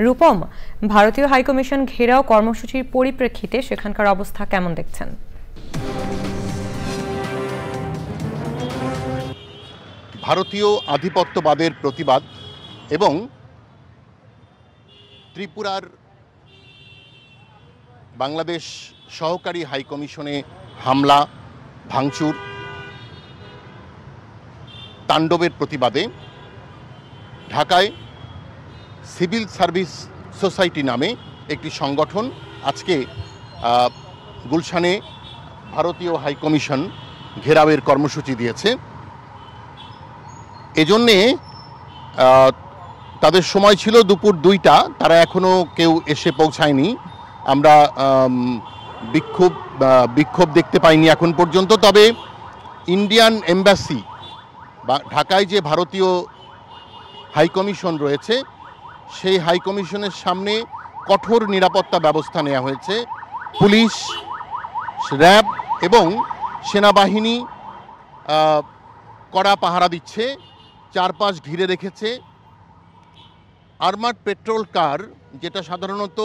রূপম, ভারতীয় হাইকমিশন ঘেরাও কর্মসূচির পরিপ্রেক্ষিতে সেখানকার অবস্থা কেমন দেখছেন? ভারতীয় আধিপত্যবাদের প্রতিবাদ এবং ত্রিপুরার বাংলাদেশ সহকারী হাইকমিশনে হামলা ভাঙচুর তাণ্ডবের প্রতিবাদে ঢাকায় সিভিল সার্ভিস সোসাইটি নামে একটি সংগঠন আজকে গুলশানে ভারতীয় হাইকমিশন ঘেরাওয়ের কর্মসূচি দিয়েছে। এজন্যে তাদের সময় ছিল দুপুর 2টা, তারা এখনও কেউ এসে পৌঁছায়নি। আমরা বিক্ষোভ দেখতে পাইনি এখন পর্যন্ত। তবে ইন্ডিয়ান এম্বাসি বা ঢাকায় যে ভারতীয় হাইকমিশন রয়েছে সেই হাইকমিশনের সামনে কঠোর নিরাপত্তা ব্যবস্থা নেওয়া হয়েছে। পুলিশ, র্যাব এবং সেনাবাহিনী কড়া পাহারা দিচ্ছে, চারপাশ ঘিরে রেখেছে। আর্মার্ড পেট্রোল কার, যেটা সাধারণত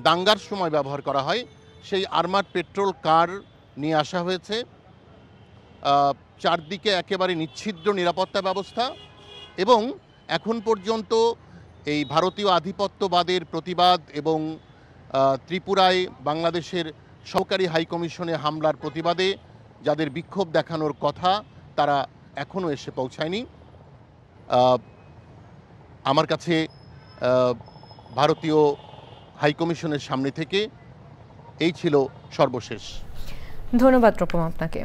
দাঙ্গার সময় ব্যবহার করা হয়, সেই আর্মার্ড পেট্রোল কার নিয়ে আসা হয়েছে। চারদিকে একেবারে নিচ্ছিদ্র নিরাপত্তা ব্যবস্থা এবং এখন পর্যন্ত এই ভারতীয় আধিপত্যবাদের প্রতিবাদ এবং ত্রিপুরায় বাংলাদেশের সরকারি হাইকমিশনে হামলার প্রতিবাদে যাদের বিক্ষোভ দেখানোর কথা তারা এখনও এসে পৌঁছায়নি। আমার কাছে ভারতীয় হাইকমিশনের সামনে থেকে এই ছিল সর্বশেষ। ধন্যবাদ রূপম আপনাকে।